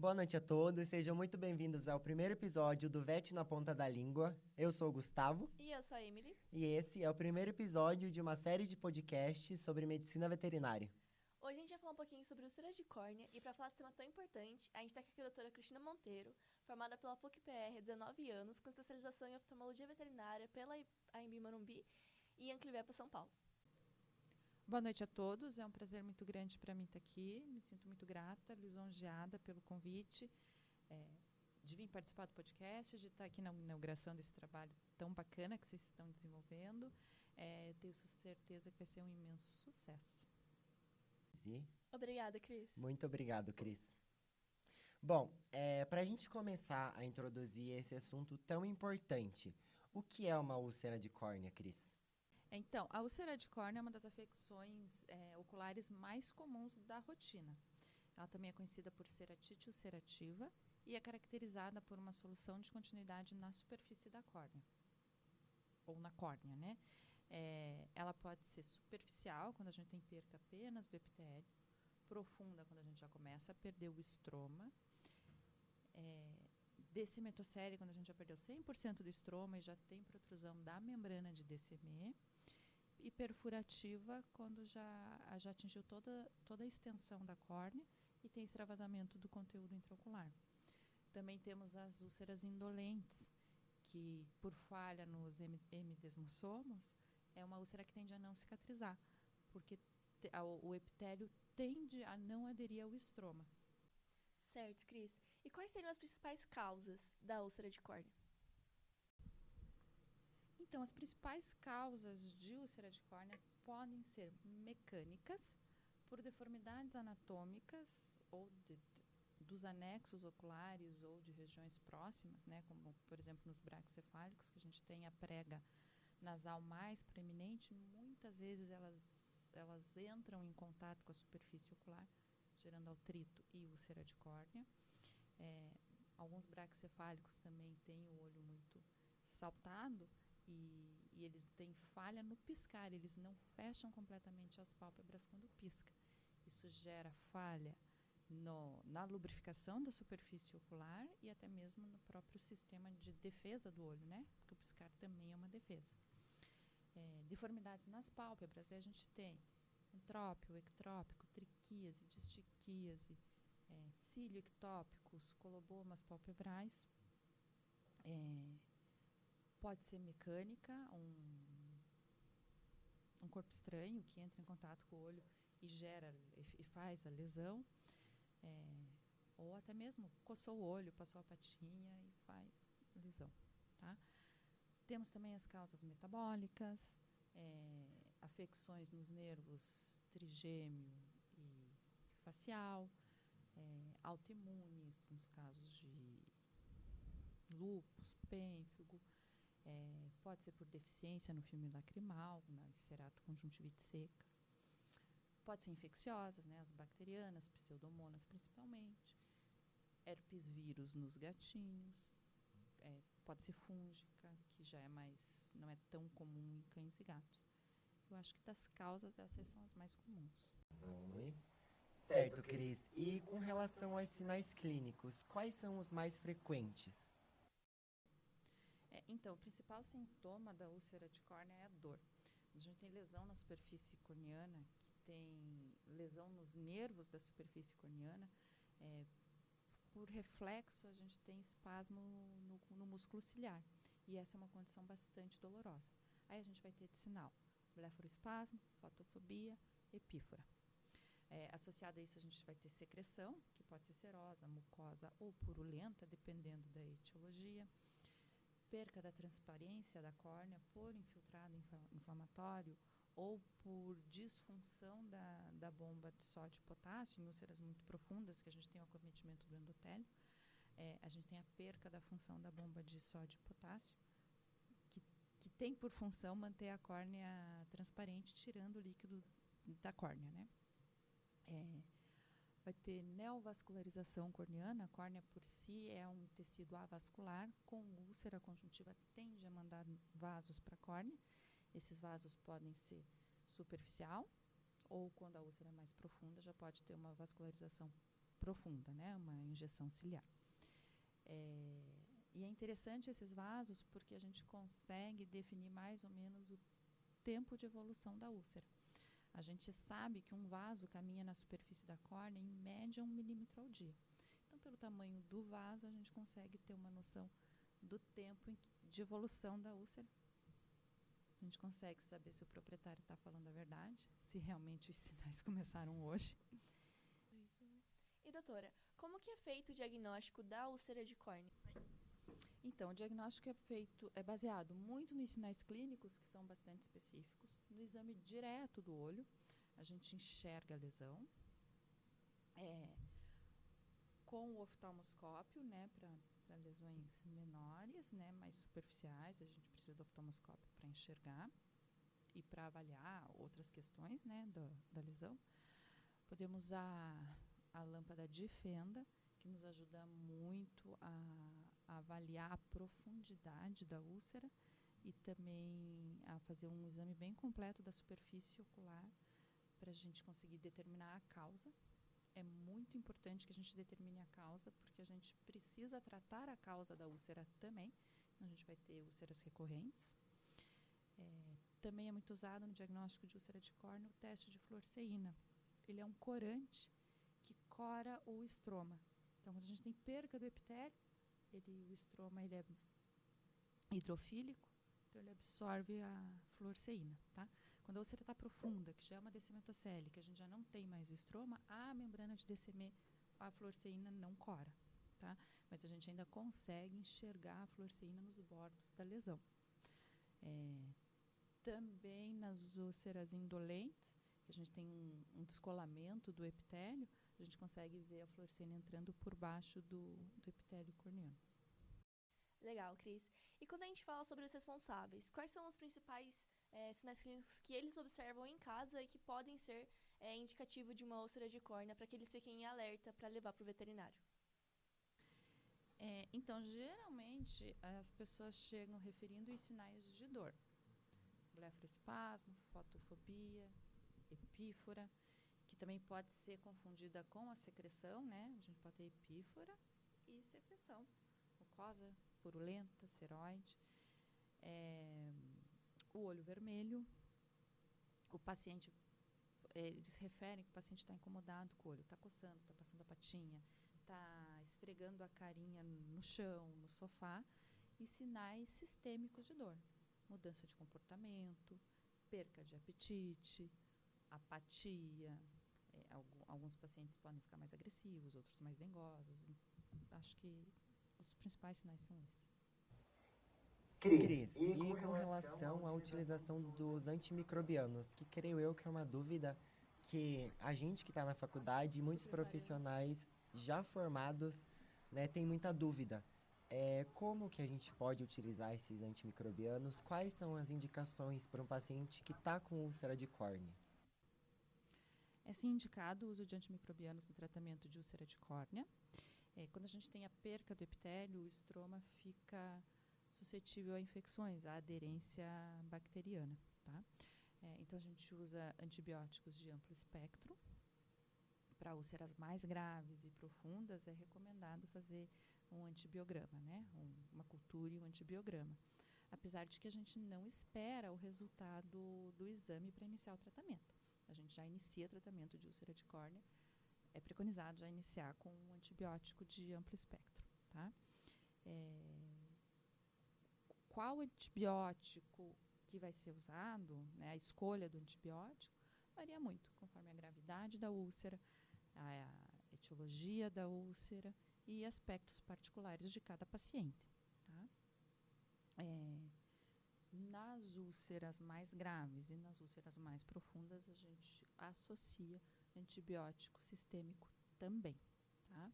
Boa noite a todos, sejam muito bem-vindos ao primeiro episódio do VET na Ponta da Língua. Eu sou o Gustavo. E eu sou a Emily. E esse é o primeiro episódio de uma série de podcasts sobre medicina veterinária. Hoje a gente vai falar um pouquinho sobre úlceras de córnea e para falar desse tema tão importante, a gente está aqui com a doutora Cristina Monteiro, formada pela PUC-PR há 19 anos, com especialização em oftalmologia veterinária pela AMB Morumbi e Anclivepa, São Paulo. Boa noite a todos, é um prazer muito grande para mim estar aqui, me sinto muito grata, lisonjeada pelo convite de vir participar do podcast, de estar aqui na inauguração desse trabalho tão bacana que vocês estão desenvolvendo. Tenho certeza que vai ser um imenso sucesso. Obrigada, Cris. Muito obrigado, Cris. Bom, para a gente começar a introduzir esse assunto tão importante, o que é uma úlcera de córnea, Cris? Então, a úlcera de córnea é uma das afecções oculares mais comuns da rotina. Ela também é conhecida por ceratite ulcerativa e é caracterizada por uma solução de continuidade na superfície da córnea, ou na córnea, né? Ela pode ser superficial, quando a gente tem perca apenas do epitélio, profunda, quando a gente já começa a perder o estroma, decimetocele, quando a gente já perdeu 100% do estroma e já tem protrusão da membrana de DCME, e perfurativa, quando já atingiu toda a extensão da córnea e tem extravasamento do conteúdo intraocular. Também temos as úlceras indolentes, que por falha nos M-desmossomos, é uma úlcera que tende a não cicatrizar, porque o epitélio tende a não aderir ao estroma. Certo, Cris. E quais seriam as principais causas da úlcera de córnea? Então, as principais causas de úlcera de córnea podem ser mecânicas, por deformidades anatômicas ou dos anexos oculares ou de regiões próximas, né, como, por exemplo, nos braquicefálicos, que a gente tem a prega nasal mais proeminente, muitas vezes elas entram em contato com a superfície ocular, gerando artrito e úlcera de córnea. Alguns braquicefálicos também têm o olho muito saltado e eles têm falha no piscar, eles não fecham completamente as pálpebras quando pisca. Isso gera falha na lubrificação da superfície ocular e até mesmo no próprio sistema de defesa do olho, né? Porque o piscar também é uma defesa. Deformidades nas pálpebras, daí a gente tem entrópio, ectrópico, triquíase, distiquíase, cílio ectópicos, colobomas palpebrais. Pode ser mecânica, um corpo estranho que entra em contato com o olho e faz a lesão, ou até mesmo coçou o olho, passou a patinha e faz lesão, tá? Temos também as causas metabólicas, afecções nos nervos trigêmeo e facial, autoimunes, nos casos de lúpus, pênfigo, pode ser por deficiência no filme lacrimal, nas ceratoconjuntivites secas. Pode ser infecciosas, né, as bacterianas, pseudomonas principalmente, herpes vírus nos gatinhos, pode ser fúngica, que já não é tão comum em cães e gatos. Eu acho que das causas essas são as mais comuns. Certo, Cris. E com relação aos sinais clínicos, quais são os mais frequentes? Então, o principal sintoma da úlcera de córnea é a dor. A gente tem lesão na superfície corneana, que tem lesão nos nervos da superfície corneana. Por reflexo, a gente tem espasmo no músculo ciliar. E essa é uma condição bastante dolorosa. Aí a gente vai ter de sinal blefaroespasmo, fotofobia, epífora. Associado a isso, a gente vai ter secreção, que pode ser serosa, mucosa ou purulenta, dependendo da etiologia. Perca da transparência da córnea por infiltrado inflamatório ou por disfunção da bomba de sódio e potássio, em úlceras muito profundas, que a gente tem o acometimento do endotélio. A gente tem a perca da função da bomba de sódio e potássio, que tem por função manter a córnea transparente, tirando o líquido da córnea, né? Vai ter neovascularização corneana. A córnea por si é um tecido avascular, com úlcera conjuntiva tende a mandar vasos para a córnea. Esses vasos podem ser superficial ou, quando a úlcera é mais profunda, já pode ter uma vascularização profunda, né? Uma injeção ciliar. E é interessante esses vasos porque a gente consegue definir mais ou menos o tempo de evolução da úlcera. A gente sabe que um vaso caminha na superfície da córnea em média 1 milímetro ao dia. Então, pelo tamanho do vaso, a gente consegue ter uma noção do tempo de evolução da úlcera. A gente consegue saber se o proprietário está falando a verdade, se realmente os sinais começaram hoje. E doutora, como que é feito o diagnóstico da úlcera de córnea? Então, o diagnóstico é baseado muito nos sinais clínicos, que são bastante específicos, no exame direto do olho, a gente enxerga a lesão, com o oftalmoscópio, né, para lesões menores, né, mais superficiais, a gente precisa do oftalmoscópio para enxergar e para avaliar outras questões, né, da lesão. Podemos usar a lâmpada de fenda, que nos ajuda muito a avaliar a profundidade da úlcera e também a fazer um exame bem completo da superfície ocular para a gente conseguir determinar a causa. É muito importante que a gente determine a causa, porque a gente precisa tratar a causa da úlcera também, senão a gente vai ter úlceras recorrentes. Também é muito usado no diagnóstico de úlcera de córnea o teste de fluoresceína. Ele é um corante que cora o estroma. Então, quando a gente tem perca do epitélio, o estroma ele é hidrofílico, então ele absorve a fluoresceína, tá? Quando a úlcera está profunda, que já é uma descemetocele, que a gente já não tem mais o estroma, a membrana de Descemet, a fluoresceína não cora, tá? Mas a gente ainda consegue enxergar a fluoresceína nos bordos da lesão. Também nas úlceras indolentes, que a gente tem um descolamento do epitélio, a gente consegue ver a fluoresceína entrando por baixo do epitélio corneano. Legal, Cris. E quando a gente fala sobre os responsáveis, quais são os principais sinais clínicos que eles observam em casa e que podem ser indicativo de uma úlcera de córnea para que eles fiquem em alerta para levar para o veterinário? Então, geralmente, as pessoas chegam referindo os sinais de dor. Blefaroespasmo, fotofobia, epífora, que também pode ser confundida com a secreção, né? A gente pode ter epífora e secreção. Mucosa purulenta, seroide. O olho vermelho. O paciente, eles referem que o paciente está incomodado com o olho, está coçando, está passando a patinha, está esfregando a carinha no chão, no sofá. E sinais sistêmicos de dor. Mudança de comportamento, perca de apetite, apatia. Alguns pacientes podem ficar mais agressivos, outros mais dengosos. Acho que os principais sinais são esses. Cris, e com relação à utilização dos antimicrobianos, que creio eu que é uma dúvida que a gente que está na faculdade e muitos profissionais já formados, né, tem muita dúvida. Como que a gente pode utilizar esses antimicrobianos? Quais são as indicações para um paciente que está com úlcera de córnea? É sim indicado o uso de antimicrobianos no tratamento de úlcera de córnea. Quando a gente tem a perca do epitélio, o estroma fica suscetível a infecções, a aderência bacteriana, tá? Então, a gente usa antibióticos de amplo espectro. Para úlceras mais graves e profundas, é recomendado fazer um antibiograma, né? Uma cultura e um antibiograma. Apesar de que a gente não espera o resultado do exame para iniciar o tratamento. A gente já inicia tratamento de úlcera de córnea. É preconizado já iniciar com um antibiótico de amplo espectro, tá? Qual antibiótico que vai ser usado, né, a escolha do antibiótico, varia muito, conforme a gravidade da úlcera, a etiologia da úlcera e aspectos particulares de cada paciente. Tá? Nas úlceras mais graves e nas úlceras mais profundas, a gente associa antibiótico sistêmico também. Tá?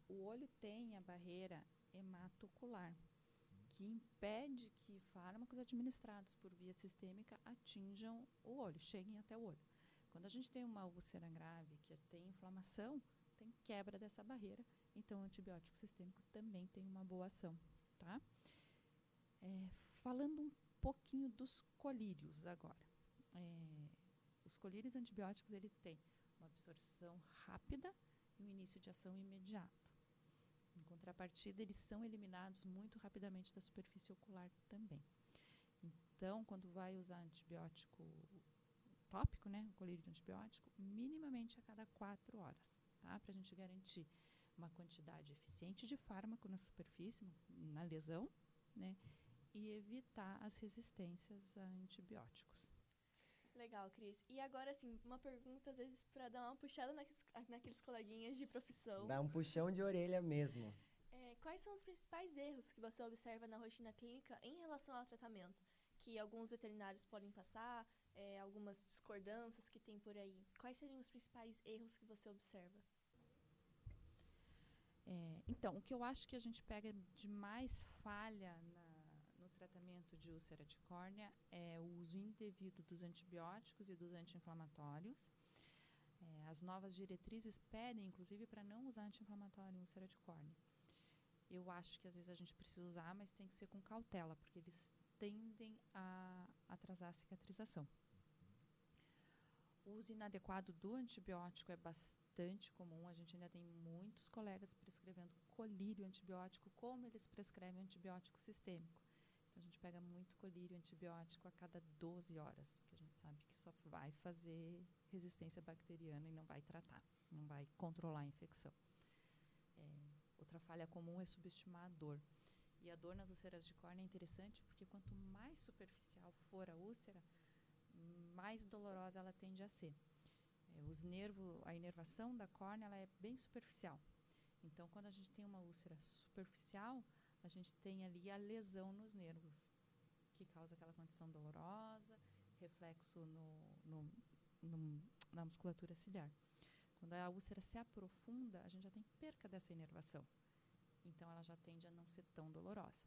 O olho tem a barreira hematocular, que impede que fármacos administrados por via sistêmica atinjam o olho, cheguem até o olho. Quando a gente tem uma úlcera grave que tem inflamação, tem quebra dessa barreira, então o antibiótico sistêmico também tem uma boa ação, tá? Falando um pouquinho dos colírios agora. Os colírios antibióticos, ele tem uma absorção rápida e um início de ação imediato. Em contrapartida, eles são eliminados muito rapidamente da superfície ocular também. Então, quando vai usar antibiótico tópico, né, colírio de antibiótico, minimamente a cada 4 horas, tá? Para a gente garantir uma quantidade eficiente de fármaco na superfície, na lesão, né, e evitar as resistências a antibióticos. Legal, Cris. E agora, assim, uma pergunta, às vezes, para dar uma puxada naqueles coleguinhas de profissão. Dá um puxão de orelha mesmo. Quais são os principais erros que você observa na rotina clínica em relação ao tratamento? Que alguns veterinários podem passar, algumas discordâncias que tem por aí. Quais seriam os principais erros que você observa? Então, o que eu acho que a gente pega de mais falha no tratamento de úlcera de córnea é o uso indevido dos antibióticos e dos anti-inflamatórios. As novas diretrizes pedem, inclusive, para não usar anti-inflamatório em úlcera de córnea. Eu acho que às vezes a gente precisa usar, mas tem que ser com cautela, porque eles tendem a atrasar a cicatrização. O uso inadequado do antibiótico é bastante comum. A gente ainda tem muitos colegas prescrevendo colírio antibiótico, como eles prescrevem antibiótico sistêmico. Então, a gente pega muito colírio antibiótico a cada 12 horas, porque a gente sabe que só vai fazer resistência bacteriana e não vai tratar, não vai controlar a infecção. Outra falha comum é subestimar a dor. E a dor nas úlceras de córnea é interessante porque quanto mais superficial for a úlcera, mais dolorosa ela tende a ser. A inervação da córnea ela é bem superficial. Então, quando a gente tem uma úlcera superficial, a gente tem ali a lesão nos nervos, que causa aquela condição dolorosa, reflexo na musculatura ciliar. Quando a úlcera se aprofunda, a gente já tem perca dessa inervação. Então, ela já tende a não ser tão dolorosa.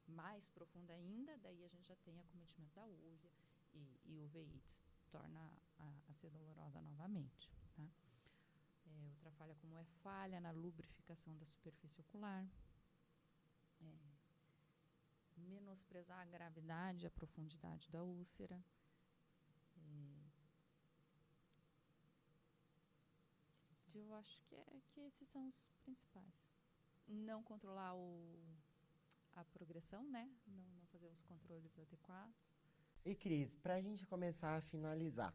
Mais profunda ainda, daí a gente já tem acometimento da úvea e uveítes, torna a ser dolorosa novamente. Tá? Outra falha comum é falha na lubrificação da superfície ocular. Menosprezar a gravidade e a profundidade da úlcera. Eu acho que esses são os principais. Não controlar a progressão, né? Não fazer os controles adequados. E Cris, para a gente começar a finalizar,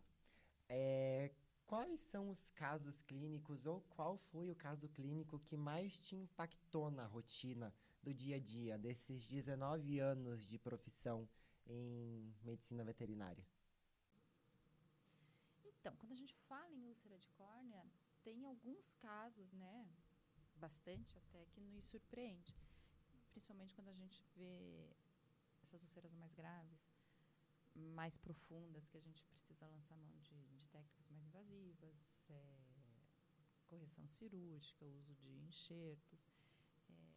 quais são os casos clínicos ou qual foi o caso clínico que mais te impactou na rotina do dia a dia, desses 19 anos de profissão em medicina veterinária? Então, quando a gente fala em úlcera de córnea, tem alguns casos, né, bastante até, que nos surpreende. Principalmente quando a gente vê essas úlceras mais graves, mais profundas, que a gente precisa lançar mão de técnicas mais invasivas, correção cirúrgica, uso de enxertos.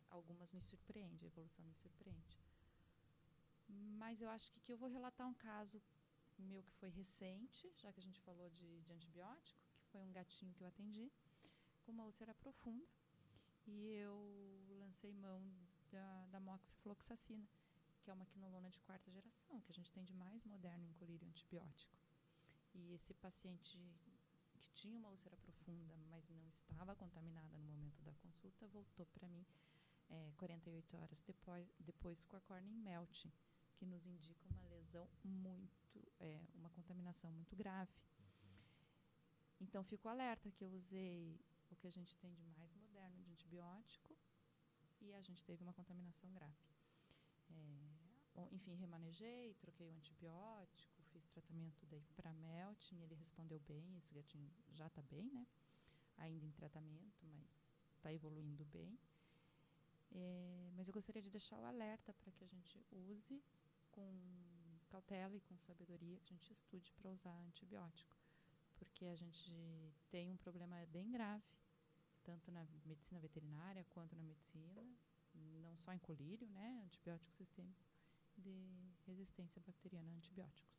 Algumas nos surpreendem, a evolução nos surpreende. Mas eu acho que eu vou relatar um caso meu que foi recente, já que a gente falou de antibiótico, que foi um gatinho que eu atendi, com uma úlcera profunda, e eu lancei mão da moxifloxacina, que é uma quinolona de 4ª geração, que a gente tem de mais moderno em colírio antibiótico. E esse paciente que tinha uma úlcera profunda, mas não estava contaminada no momento da consulta, voltou para mim 48 horas depois com a córnea em melting, que nos indica uma lesão uma contaminação muito grave. Então, fico alerta que eu usei o que a gente tem de mais moderno de antibiótico e a gente teve uma contaminação grave. Enfim, remanejei, troquei o antibiótico, fiz tratamento daí para melting, ele respondeu bem, esse gatinho já está bem, né? Ainda em tratamento, mas está evoluindo bem. Mas eu gostaria de deixar o alerta para que a gente use com cautela e com sabedoria, que a gente estude para usar antibiótico, porque a gente tem um problema bem grave, tanto na medicina veterinária quanto na medicina, não só em colírio, né, antibiótico sistêmico, de resistência bacteriana a antibióticos.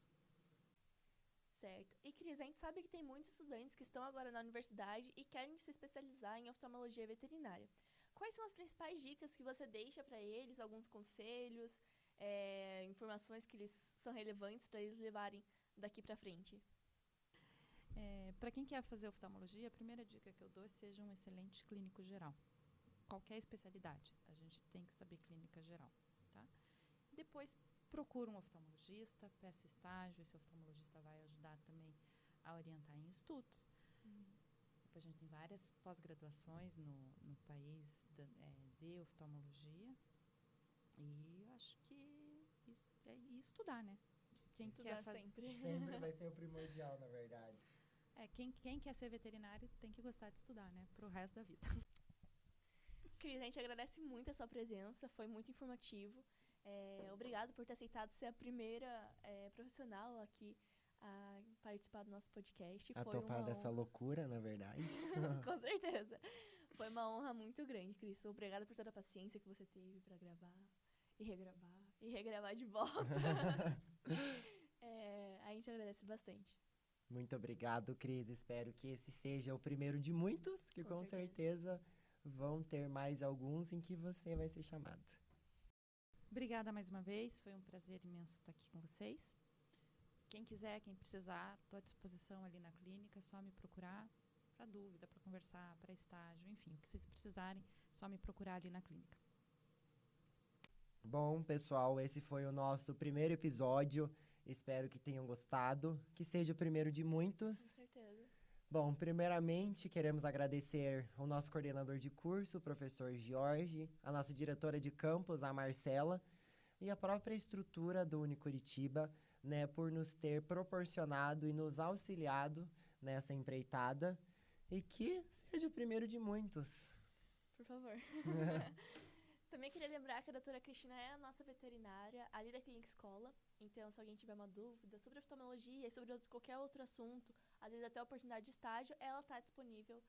Certo. E, Cris, a gente sabe que tem muitos estudantes que estão agora na universidade e querem se especializar em oftalmologia veterinária. Quais são as principais dicas que você deixa para eles, alguns conselhos, informações que são relevantes para eles levarem daqui para frente? Para quem quer fazer oftalmologia, a primeira dica que eu dou é seja um excelente clínico geral. Qualquer especialidade, a gente tem que saber clínica geral, tá? Depois procura um oftalmologista, peça estágio, esse oftalmologista vai ajudar também a orientar em estudos. Depois a gente tem várias pós-graduações no país de oftalmologia. E acho que e estudar, né? Quem Estudar quer fazer, sempre. Sempre vai ser o primordial, na verdade. quem quer ser veterinário tem que gostar de estudar, né? Pro resto da vida. Cris, a gente agradece muito a sua presença, foi muito informativo. Obrigado por ter aceitado ser a primeira profissional aqui a participar do nosso podcast. A Foi topar uma dessa honra. loucura, na verdade. Com certeza. Foi uma honra muito grande, Cris. Obrigada por toda a paciência que você teve para gravar e regravar de volta. A gente agradece bastante. Muito obrigado, Cris. Espero que esse seja o primeiro de muitos, que Com com certeza vão ter mais alguns em que você vai ser chamado. Obrigada mais uma vez, foi um prazer imenso estar aqui com vocês. Quem quiser, quem precisar, estou à disposição ali na clínica, é só me procurar para dúvida, para conversar, para estágio, enfim, o que vocês precisarem, é só me procurar ali na clínica. Bom, pessoal, esse foi o nosso primeiro episódio. Espero que tenham gostado, que seja o primeiro de muitos. Com certeza. Bom, primeiramente, queremos agradecer ao nosso coordenador de curso, o professor Jorge, a nossa diretora de campus, a Marcela, e a própria estrutura do Unicuritiba, né, por nos ter proporcionado e nos auxiliado nessa empreitada, e que seja o primeiro de muitos. Por favor. Também queria lembrar que a doutora Cristina é a nossa veterinária ali da Clínica Escola. Então, se alguém tiver uma dúvida sobre oftalmologia e sobre qualquer outro assunto, às vezes até a oportunidade de estágio, ela está disponível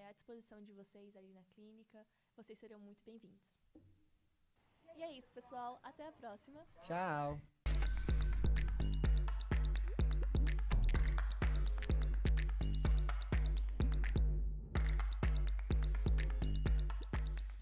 à disposição de vocês ali na clínica. Vocês serão muito bem-vindos. E é isso, pessoal. Até a próxima. Tchau!